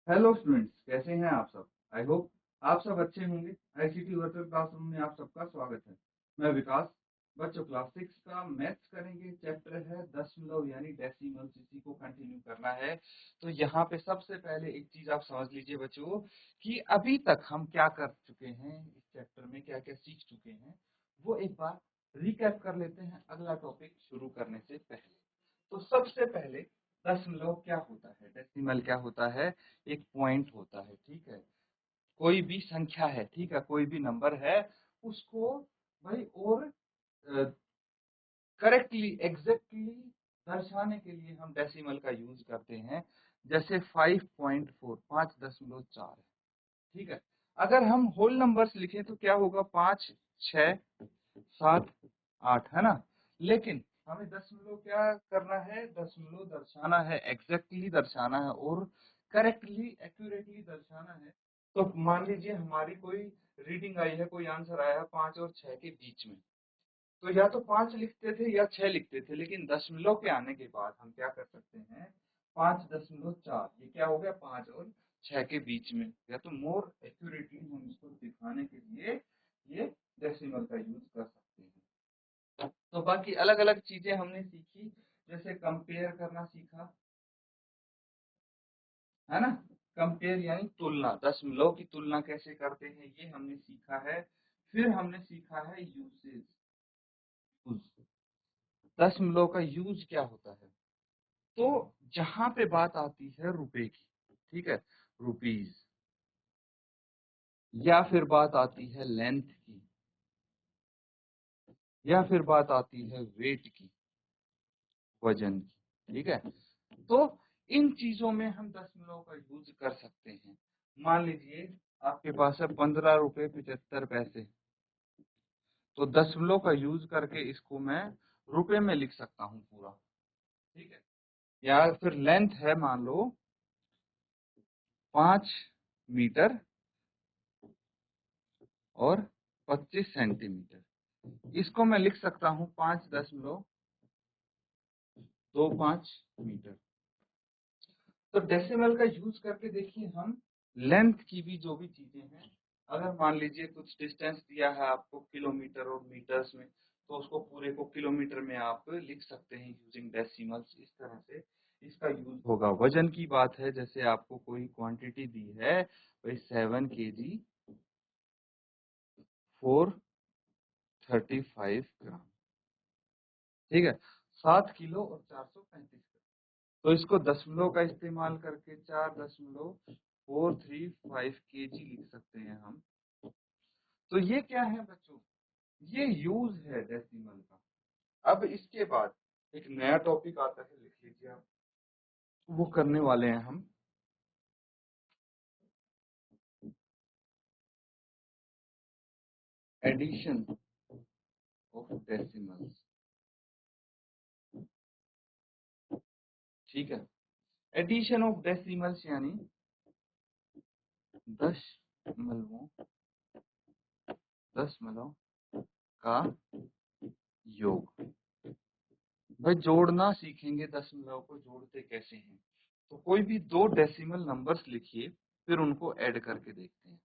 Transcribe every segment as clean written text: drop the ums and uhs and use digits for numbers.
Hello students, कैसे हैं आप सब। आई होप आप सब अच्छे होंगे। आईसीटी वर्चुअल क्लासरूम में आप सबका स्वागत है। मैं विकास। बच्चों क्लास 6 का मैथ्स करेंगे। चैप्टर है दशमलव यानी डेसिमल्स, इसी को कंटिन्यू करना है। तो यहाँ पे सबसे पहले एक चीज आप समझ लीजिए बच्चों कि अभी तक हम क्या कर चुके हैं, इस चैप्टर में क्या क्या सीख चुके हैं, वो एक बार रिकैप कर लेते हैं अगला टॉपिक शुरू करने से पहले। तो सबसे पहले दशमलव क्या होता है, डेसिमल क्या होता है। एक पॉइंट होता है, ठीक है। कोई भी संख्या है, ठीक है, कोई भी नंबर है, उसको भाई और करेक्टली एग्जैक्टली दर्शाने के लिए हम डेसिमल का यूज करते हैं। जैसे 5.4 5.4 है, ठीक है। अगर हम होल नंबर्स लिखें तो क्या होगा, 5 6 7 8, है ना। लेकिन हमें दशमलव क्या करना है, दशमलव दर्शाना है, एग्जैक्टली दर्शाना है और करेक्टली एक्यूरेटली दर्शाना है। तो मान लीजिए हमारी कोई रीडिंग आई है, कोई आंसर आया है 5 और 6 के बीच में, तो या तो 5 लिखते थे या 6 लिखते थे। लेकिन दशमलव के आने के बाद हम क्या कर सकते हैं, 5.4, ये क्या हो गया, 5 और 6 के बीच में। या तो मोर एक्यूरेटली हम इसको दिखाने के लिए ये डेसिमल का यूज कर सकते हैं। तो बाकी अलग अलग चीजें हमने सीखी, जैसे कंपेयर करना सीखा, है ना। कंपेयर यानी तुलना, दशमलव की तुलना कैसे करते हैं ये हमने सीखा है। फिर हमने सीखा है यूसेज, दशमलव का यूज क्या होता है। तो जहां पे बात आती है रुपए की, ठीक है, रुपीज, या फिर बात आती है लेंथ की, या फिर बात आती है वेट की, वजन की, ठीक है। तो इन चीजों में हम दशमलव का यूज कर सकते हैं। मान लीजिए आपके पास है 15 रुपए 75 पैसे, तो दशमलव का यूज करके इसको मैं रुपए में लिख सकता हूँ पूरा, ठीक है। या फिर लेंथ है मान लो 5 मीटर और 25 सेंटीमीटर, इसको मैं लिख सकता हूँ 5.25 मीटर। तो डेसिमल का यूज करके देखिए हम लेंथ की भी जो भी चीजें हैं, अगर मान लीजिए कुछ डिस्टेंस दिया है आपको किलोमीटर और मीटर्स में, तो उसको पूरे को किलोमीटर में आप लिख सकते हैं यूजिंग डेसिमल्स। इस तरह से इसका यूज होगा। वजन की बात है, जैसे आपको कोई क्वांटिटी दी है, भाई 7 kg 435 ग्राम, ठीक है, 7 किलो और 435 ग्राम। तो इसको दशमलव का इस्तेमाल करके 4.435 kg लिख सकते हैं हम। तो ये क्या है बच्चों, ये यूज है डेसिमल का। अब इसके बाद एक नया टॉपिक आता है, लिख लीजिए आप, वो करने वाले हैं हम एडिशन ऑफ डेसिमल्स, ठीक है। एडिशन ऑफ डेसिमल्स यानी दशमलवों दशमलव का योग। भाई जोड़ना सीखेंगे, दशमलव को जोड़ते कैसे हैं। तो कोई भी दो डेसिमल नंबर्स लिखिए, फिर उनको ऐड करके देखते हैं,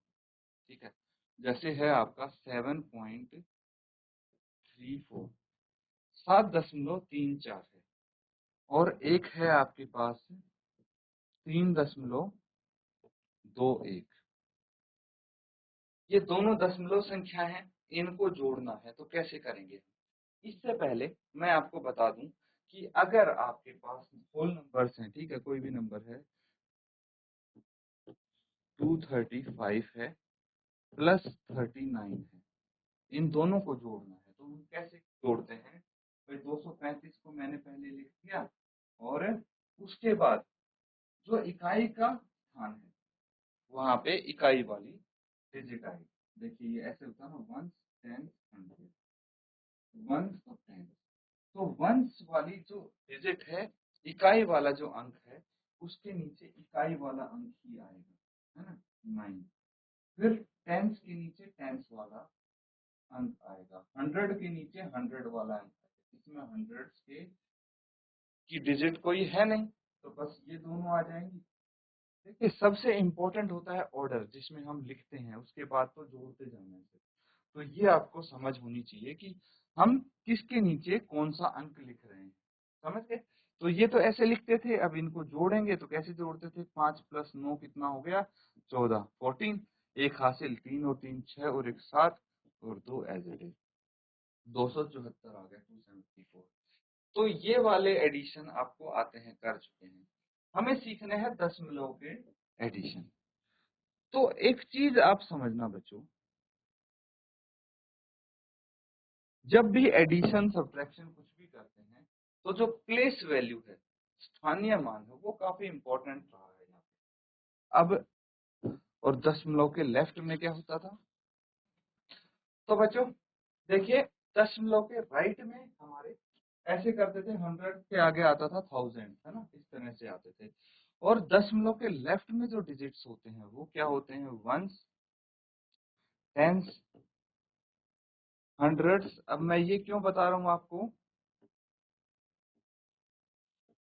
ठीक है। जैसे है आपका 7.34, 7.34 है, और एक है आपके पास 3.21। ये दोनों दशमलव संख्या हैं, इनको जोड़ना है। तो कैसे करेंगे, इससे पहले मैं आपको बता दूं कि अगर आपके पास होल नंबर्स हैं, ठीक है, कोई भी नंबर है, 235 है प्लस 39 है, इन दोनों को जोड़ना है। तो हम कैसे जोड़ते हैं, भाई 235 को मैंने पहले लिख दिया, और उसके बाद जो इकाई का स्थान है वहां पे इकाई वाली डिजिट आई। देखिए ये ऐसे होता है ना, वंस टेंस हंड्रेड, वंस और टेंस। तो वंस वाली जो डिजिट है, इकाई वाला जो अंक है, उसके नीचे इकाई वाला अंक ही आएगा, है ना, 9। फिर टेंस के नीचे टेंस वाला अंक आएगा, 100 के नीचे 100 वाला अंक आएगा। इसमें 100 के की डिजिट कोई है नहीं, तो बस ये दोनों आ जाएंगी। देखिए सबसे इम्पोर्टेंट होता है ऑर्डर, जिसमें हम लिखते हैं, उसके बाद तो जोड़ते जाना है। तो ये आपको समझ होनी चाहिए कि हम किसके नीचे कौन सा अंक लिख रहे हैं, समझ गए? तो ये तो ऐसे लिखते थे, अब इनको जोड़ेंगे तो कैसे जोड़ते थे? 5 प्लस 9 कितना हो गया? 14, 14, एक हासिल 3 और 3 6 और एक 7 और 2 एज इट इज 274 आ गया, 274। तो ये वाले एडिशन आपको आते हैं, कर चुके हैं। हमें सीखने हैं दशमलव के एडिशन। तो एक चीज आप समझना बच्चों, जब भी एडिशन सब्ट्रैक्शन कुछ भी करते हैं तो जो प्लेस वैल्यू है, स्थानीय मान है, वो काफी इंपॉर्टेंट रहा है यहाँ पे। अब और दशमलव के लेफ्ट में क्या होता था? तो बच्चों देखिए, दशमलव के राइट में हमारे ऐसे करते थे, 100 के आगे आता था 1000, है ना, इस तरह से आते थे। और दशमलव के लेफ्ट में जो डिजिट्स होते हैं वो क्या होते हैं? Ones, tens, hundreds. अब मैं ये क्यों बता रहा हूँ आपको,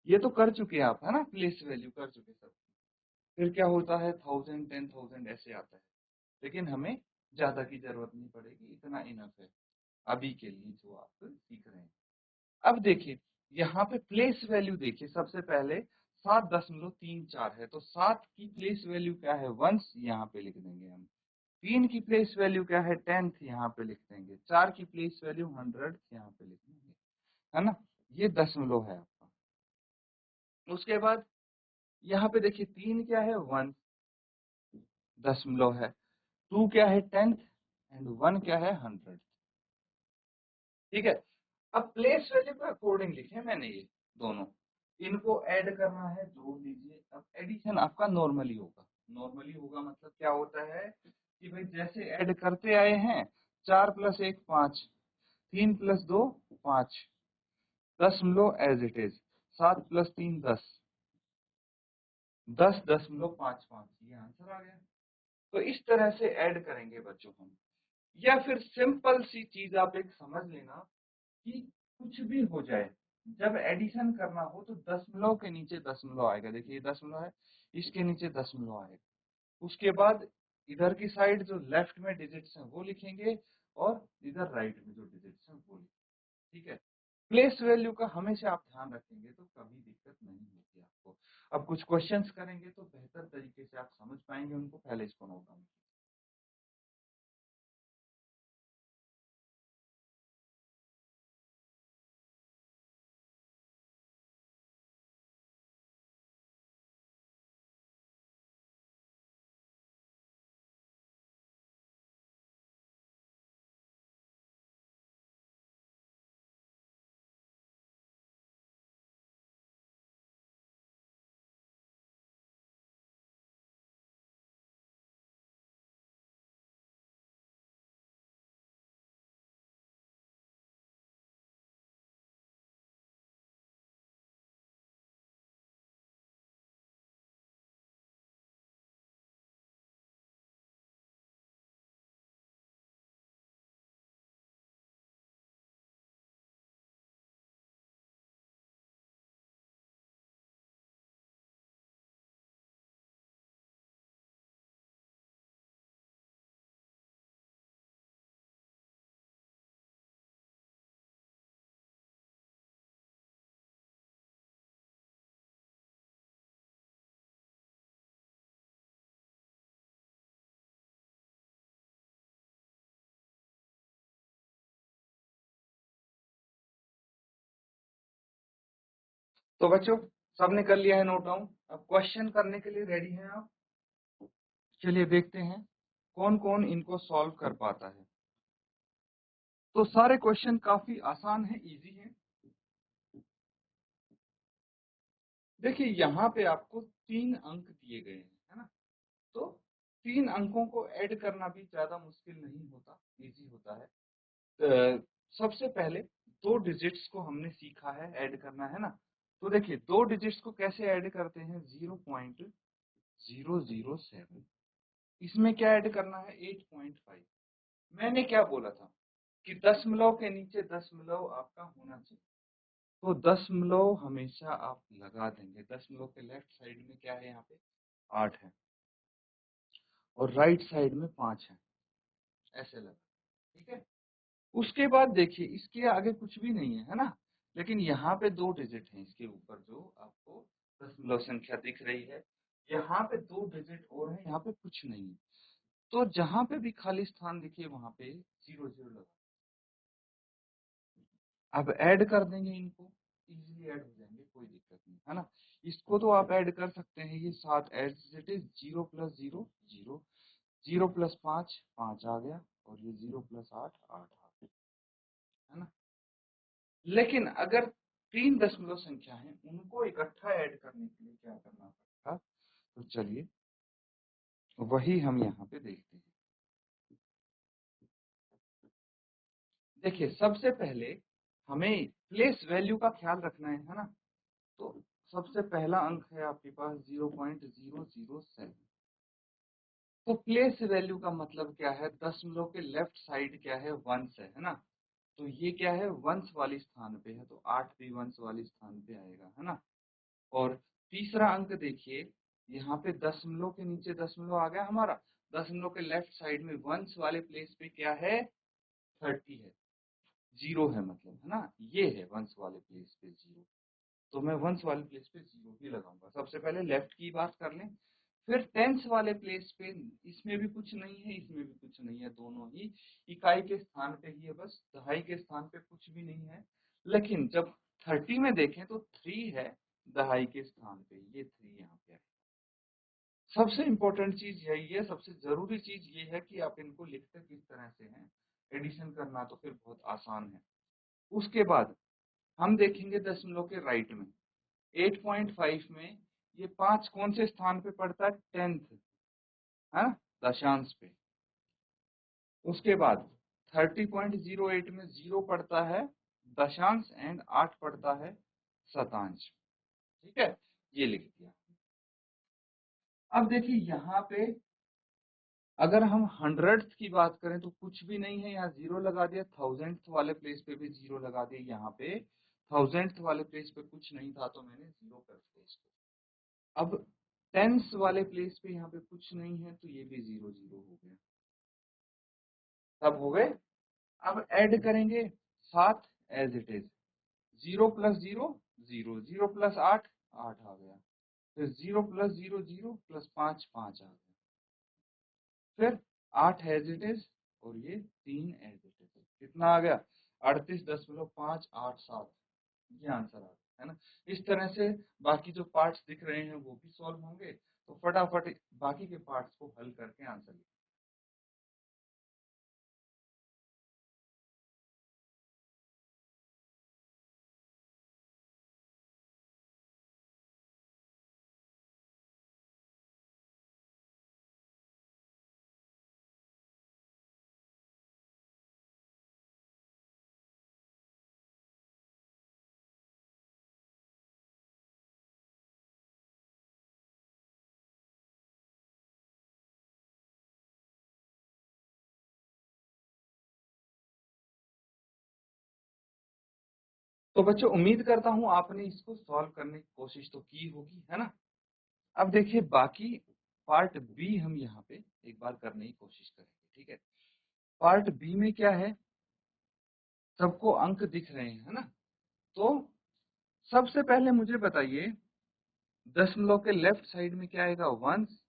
ये तो कर चुके हैं आप, है ना, प्लेस वैल्यू कर चुके सब। फिर क्या होता है? 1000, 10,000 ऐसे आता है। लेकिन हमें ज्यादा की जरूरत नहीं पड़ेगी, इतना इनफ है अभी के लिए जो आप सीख रहे हैं। अब देखिए यहाँ पे प्लेस वैल्यू देखिए, सबसे पहले 7.34 है, तो 7 की प्लेस वैल्यू क्या है? वंस, यहाँ पे लिख देंगे हम। 3 की प्लेस वैल्यू क्या है? टेंथ, यहाँ पे लिख देंगे। 4 की प्लेस वैल्यू 100, यहाँ पे लिख देंगे, है ना। ये दशमलव है आपका। उसके बाद यहाँ पे देखिए 3 क्या है? 1 दशमलव है। 2 क्या है? 10th, एंड 1 क्या है? 100। ठीक है। अब प्लेस वैल्यू के अकॉर्डिंग लिखे मैंने ये दोनों, इनको ऐड करना है, जोड़ दीजिए। अब एडिशन आपका नॉर्मली होगा। नॉर्मली होगा मतलब क्या होता है कि भाई जैसे ऐड करते आए हैं, 4 प्लस 1 5, 3 प्लस 2 5, दशमलव एज इट इज, 7 प्लस 3 10, 10.55, ये आंसर आ गया। तो इस तरह से ऐड करेंगे बच्चों हम। या फिर सिंपल सी चीज आप एक समझ लेना कि कुछ भी हो जाए, जब एडिशन करना हो तो दशमलव के नीचे दशमलव आएगा। देखिए ये दशमलव है, इसके नीचे दशमलव आएगा। उसके बाद इधर की साइड जो लेफ्ट में डिजिट्स हैं वो लिखेंगे, और इधर राइट में जो डिजिट्स हैं वो लिखेंगे। ठीक है। प्लेस वैल्यू का हमेशा आप ध्यान रखेंगे तो कभी दिक्कत नहीं होगी आपको। अब कुछ क्वेश्चंस करेंगे तो बेहतर तरीके से आप समझ पाएंगे उनको। पहले इसको नोट डाउन। तो बच्चों सबने कर लिया है नोट डाउन? अब क्वेश्चन करने के लिए रेडी हैं आप? चलिए देखते हैं कौन कौन इनको सॉल्व कर पाता है। तो सारे क्वेश्चन काफी आसान है, इजी है। देखिए यहाँ पे आपको 3 अंक दिए गए हैं, है ना। तो 3 अंकों को ऐड करना भी ज्यादा मुश्किल नहीं होता, इजी होता है। सबसे पहले 2 डिजिट्स को हमने सीखा है ऐड करना, है ना। तो देखिए 2 डिजिट्स को कैसे ऐड करते हैं? 0.007। इसमें क्या ऐड करना है? 8.5। मैंने क्या बोला था कि दशमलव के नीचे दशमलव आपका होना चाहिए, तो दशमलव हमेशा आप लगा देंगे। दशमलव के लेफ्ट साइड में क्या है? यहाँ पे 8 है और राइट साइड में 5 है, ऐसे लगा। ठीक है, उसके बाद देखिए इसके आगे कुछ भी नहीं है, है ना, लेकिन यहाँ पे 2 डिजिट हैं इसके ऊपर जो आपको दशमलव संख्या दिख रही है। यहाँ पे 2 डिजिट और हैं, यहाँ पे कुछ नहीं है। तो जहाँ पे भी खाली स्थान दिखे वहाँ पे 0 0 लगा। अब ऐड कर देंगे इनको, इजीली ऐड हो जाएंगे, कोई दिक्कत नहीं, है ना। इसको तो आप ऐड कर सकते हैं, ये 7 एज इट इज, 0 + 0 0, 0 + 5 5 आ गया, और ये 0 + 8 8 आ गया, है ना। लेकिन अगर 3 दशमलव संख्या है उनको इकट्ठा ऐड करने के लिए क्या करना पड़ेगा, तो चलिए वही हम यहाँ पे देखते हैं। देखिए सबसे पहले हमें प्लेस वैल्यू का ख्याल रखना है ना। तो सबसे पहला अंक है आपके पास 0.007। तो प्लेस वैल्यू का मतलब क्या है, दशमलव के लेफ्ट साइड क्या है, वंश है ना। तो ये क्या है, वंश वाली स्थान पे है, तो 8 भी वंश वाली स्थान पे आएगा, है ना। और तीसरा अंक देखिए, यहाँ पे दशमलव के नीचे दशमलव आ गया हमारा, दशमलव के लेफ्ट साइड में वंश वाले प्लेस पे क्या है, 30 है, 0 है मतलब, है ना। ये है वंश वाले प्लेस पे 0, तो मैं वंश वाले प्लेस पे 0 ही लगाऊंगा। सबसे पहले लेफ्ट की बात कर लें, फिर टेंस वाले प्लेस पे इसमें भी कुछ नहीं है, इसमें भी कुछ नहीं है, दोनों ही इकाई के स्थान पे ही है, बस दहाई के स्थान पे कुछ भी नहीं है। लेकिन जब 30 में देखें तो 3 है दहाई के स्थान पे, ये 3 यहाँ पे है। सबसे इम्पोर्टेंट चीज यही है, सबसे जरूरी चीज ये है कि आप इनको लिखते किस तरह से हैं, एडिशन करना तो फिर बहुत आसान है। उसके बाद हम देखेंगे दशमलव के राइट में 8.5 में ये 5 कौन से स्थान पे पड़ता है, 10th, है ना, दशांश पे। उसके बाद 30.08 में 0 पड़ता है दशांश एंड 8 पड़ता है शतांश। ठीक है, ये लिख दिया। अब देखिए यहाँ पे अगर हम हंड्रेड्स की बात करें तो कुछ भी नहीं है, यहाँ 0 लगा दिया, थाउजेंड्थ वाले प्लेस पे भी 0 लगा दिया, यहाँ पे थाउजेंड्थ वाले प्लेस पे कुछ नहीं था तो मैंने 0 कर दिया इसको। अब टेंस वाले प्लेस पे यहाँ पे कुछ नहीं है तो ये भी 0 0 हो गया, सब हो गए। अब ऐड करेंगे 7 एज इट इज, 0 + 0 0, 0 + 8 8 आ गया, फिर 0 + 0 0 + 5 5 आ गया, फिर 8 एज इट इज, और ये 3 एज इट इज। कितना आ गया, 38.587, ये आंसर आ गया, है ना। इस तरह से बाकी जो पार्ट्स दिख रहे हैं वो भी सॉल्व होंगे, तो फटाफट बाकी के पार्ट्स को हल करके आंसर लिखें। तो बच्चों उम्मीद करता हूँ आपने इसको सॉल्व करने की कोशिश तो की होगी, है ना। अब देखिए बाकी पार्ट बी हम यहाँ पे एक बार करने की कोशिश करेंगे, ठीक है। पार्ट बी में क्या है, सबको अंक दिख रहे हैं, है ना। तो सबसे पहले मुझे बताइए दशमलव के लेफ्ट साइड में क्या आएगा, वंस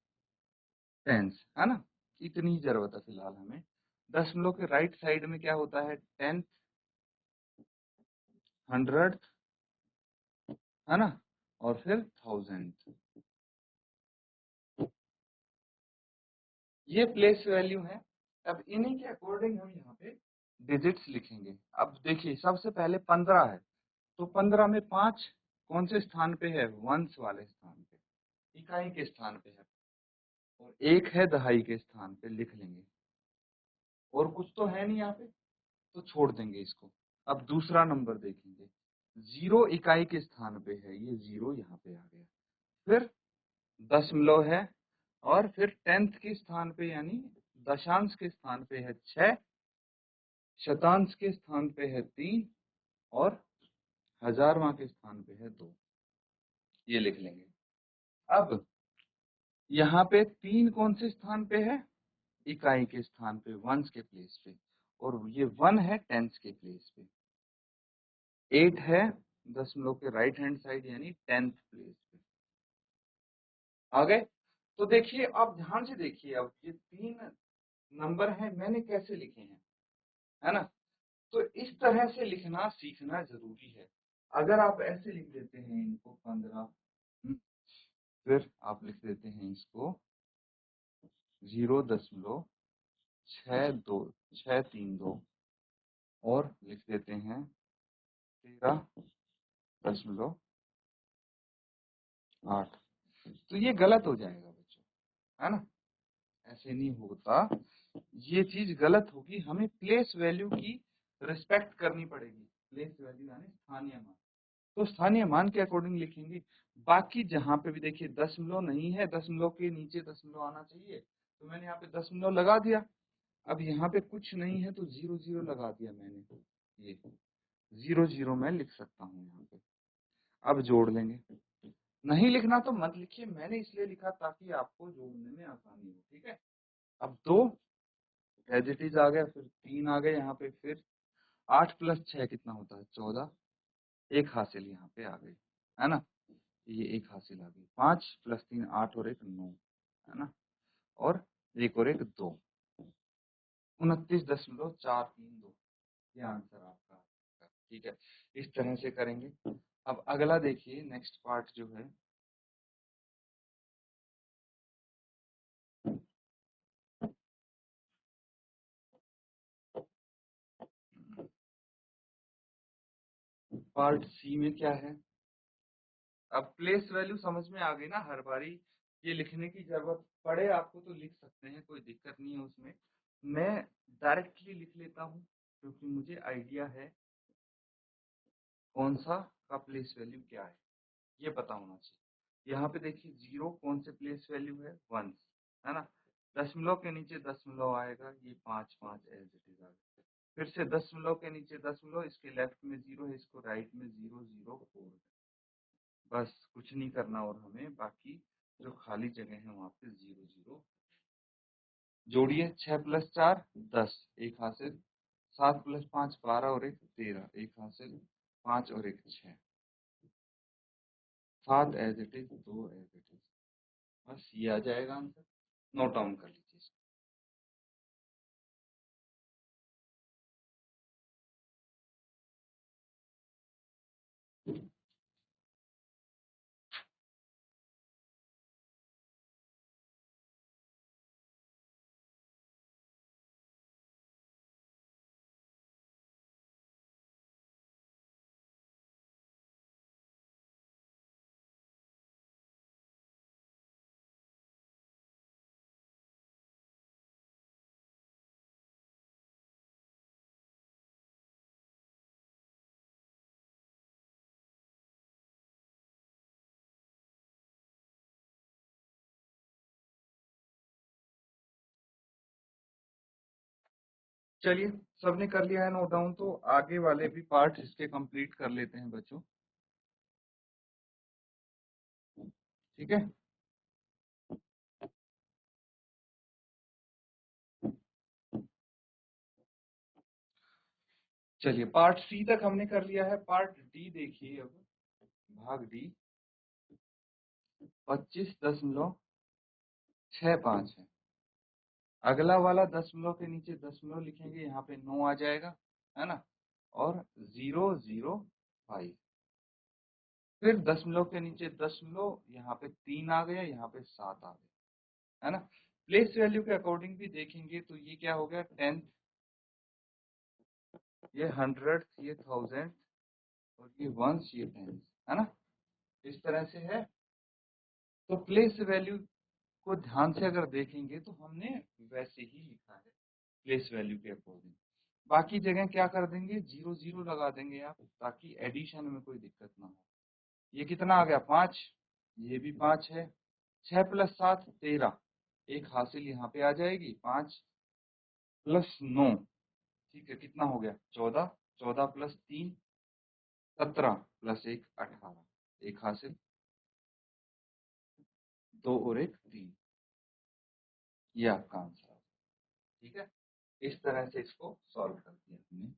टेंस, है ना, इतनी जरूरत है फिलहाल हमें। दशमलव के राइट साइड में क्या होता है, टेंथ, हंड्रेड, है ना, और फिर थाउजेंड। ये प्लेस वैल्यू है। अब इन्हीं के अकॉर्डिंग हम यहाँ पे डिजिट्स लिखेंगे। अब देखिए सबसे पहले 15 है, तो 15 में 5 कौन से स्थान पे है, वंश वाले स्थान पे, इकाई के स्थान पे है, और 1 है दहाई के स्थान पे, लिख लेंगे। और कुछ तो है नहीं यहाँ पे, तो छोड़ देंगे इसको। अब दूसरा नंबर देखेंगे, 0 इकाई के स्थान पे है, ये 0 यहाँ पे आ गया, फिर दशमलव है, और फिर टेंथ के स्थान पे यानी दशांश के स्थान पे है 6, शतांश के स्थान पे है 3, और हजारवां के स्थान पे है 2, ये लिख लेंगे। अब यहाँ पे 3 कौन से स्थान पे है? इकाई के स्थान पे, वंस के प्लेस पे, और ये 1 है टेंस के प्लेस पे। 8 है दशमलव के राइट हैंड साइड यानी 10th प्लेस पे। आ गए? तो देखिए, आप ध्यान से देखिए, अब ये 3 नंबर हैं, मैंने कैसे लिखे हैं, है ना? तो इस तरह से लिखना सीखना जरूरी है। अगर आप ऐसे लिख देते हैं इनको 15, फिर आप लिख देते हैं इसको 0.632 और लिख देते हैं 13.8, तो ये गलत हो जाएगा बच्चों, है ना? ऐसे नहीं होता, ये चीज गलत होगी। हमें प्लेस वैल्यू की रिस्पेक्ट करनी पड़ेगी। प्लेस वैल्यू यानी स्थानीय मान, तो स्थानीय मान के अकॉर्डिंग लिखेंगे। बाकी जहाँ पे भी देखिए दशमलव नहीं है, दशमलव के नीचे दशमलव आना चाहिए, तो मैंने यहाँ पे दशमलव लगा दिया। अब यहाँ पे कुछ नहीं है तो 0 0 लगा दिया मैंने, ये 0 0 मैं लिख सकता हूँ यहाँ पे। अब जोड़ लेंगे, नहीं लिखना तो मत लिखिए, मैंने इसलिए लिखा ताकि आपको जोड़ने में आसानी हो, ठीक है? अब 2 एज इट इज आ गया, फिर 3 आ गए यहाँ पे, फिर 8 + 6 कितना होता है? 14, एक हासिल यहाँ पे आ गई, है ना? ये एक हासिल आ गई। 5 + 3 8 और 1 9, है ना? और एक और एक 2, 29.432, ये आंसर आपका है, ठीक है? इस तरह से करेंगे। अब अगला देखिए, नेक्स्ट पार्ट जो है, पार्ट सी में क्या है? अब प्लेस वैल्यू समझ में आ गई ना? हर बारी ये लिखने की जरूरत पड़े आपको तो लिख सकते हैं, कोई दिक्कत नहीं है उसमें। मैं डायरेक्टली लिख लेता हूँ क्योंकि मुझे आइडिया है कौन सा का प्लेस वैल्यू क्या है, ये पता होना चाहिए। यहाँ पे देखिए 0 कौन से प्लेस वैल्यू है? 1, है ना? दशमलव के नीचे दशमलव आएगा, ये 5 5 एज इट इज आ गया। फिर से दशमलव के नीचे दशमलव, इसके लेफ्ट में 0 है, इसको राइट में 0 0 4, बस कुछ नहीं करना। और हमें बाकी जो खाली जगह है वहाँ पे 0 0 जोड़िए। 6 + 4 10, एक हासिल। 7 + 5 12 और 1 13, एक हासिल। 5 और 1 6, 7 as it is, 2 as it is, बस ये आ जाएगा आंसर। नोट डाउन कर लीजिए इसको। चलिए, सबने कर लिया है नोट डाउन, तो आगे वाले भी पार्ट इसके कंप्लीट कर लेते हैं बच्चों, ठीक है? चलिए, पार्ट सी तक हमने कर लिया है। पार्ट डी देखिए, अब भाग डी 25.65 है। अगला वाला दशमलव के नीचे दशमलव लिखेंगे, यहाँ पे 9 आ जाएगा, है ना? और 0 0 5, फिर दशमलव के नीचे दशमलव, यहाँ पे 3 आ गया, यहाँ पे 7 आ गया, है ना? प्लेस वैल्यू के अकॉर्डिंग भी देखेंगे तो ये क्या हो गया? 10th, ये 100th, ये 1000, और ये 1s, ये 10s, है ना? इस तरह से है। तो प्लेस वैल्यू को ध्यान से अगर देखेंगे तो हमने वैसे ही लिखा है प्लेस वैल्यू के अकॉर्डिंग। बाकी जगह क्या कर देंगे? 0 0 लगा देंगे आप, ताकि एडिशन में कोई दिक्कत ना हो। ये कितना आ गया? 5, ये भी 5 है। 6 + 7 13, एक हासिल यहाँ पे आ जाएगी। 5 + 9, ठीक है, कितना हो गया? 14, 14 + 3 17 + 1 18, एक हासिल। 2 और 1 3, ये आपका आंसर है। ठीक है, इस तरह से इसको सॉल्व कर दिया हमने।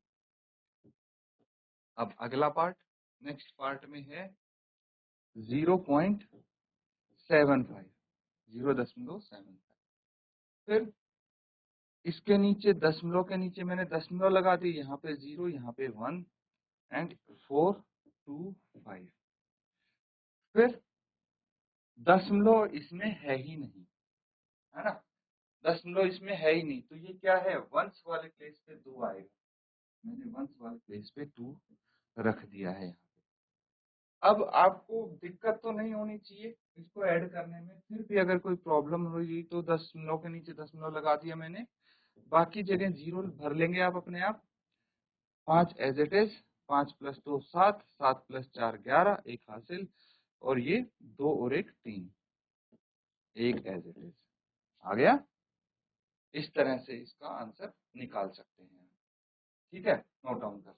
अब अगला पार्ट, नेक्स्ट पार्ट में है 0.75, 0.75। फिर इसके नीचे दशमलव के नीचे मैंने दशमलव लगा दी, यहाँ पे 0, यहाँ पे 1 एंड 425। फिर दशमलव इसमें है ही नहीं, है ना, दशमलव इसमें है ही नहीं, तो ये क्या है, वंस वाले प्लेस पे 2 आएगा। मैंने वंस वाले प्लेस पे 2 रख दिया है यहाँ पे। अब आपको दिक्कत तो नहीं होनी चाहिए इसको ऐड करने में, फिर भी अगर कोई प्रॉब्लम हुई तो दशमलव के नीचे दशमलव लगा दिया मैंने, बाकी जगह 0 भर लेंगे आप अपने आप। 5 एज इट इज, 5 + 2 7, 7 + 4 11, 1 हासिल, और ये 2 और 1 3, 1 एज इट इज आ गया। इस तरह से इसका आंसर निकाल सकते हैं। ठीक है, नोट डाउन कर।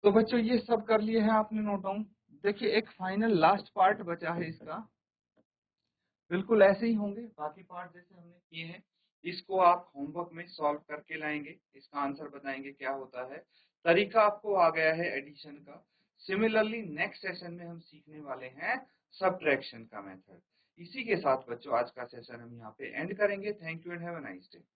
तो बच्चों ये सब कर लिए हैं आपने नोट डाउन। देखिए एक फाइनल लास्ट पार्ट बचा है इसका, बिल्कुल ऐसे ही होंगे बाकी पार्ट जैसे हमने किए हैं। इसको आप होमवर्क में सॉल्व करके लाएंगे, इसका आंसर बताएंगे क्या होता है। तरीका आपको आ गया है एडिशन का। सिमिलरली नेक्स्ट सेशन में हम सीखने वाले हैं सब्ट्रैक्शन का मेथड। इसी के साथ बच्चों आज का सेशन हम यहाँ पे एंड करेंगे। Thank you and have a nice day.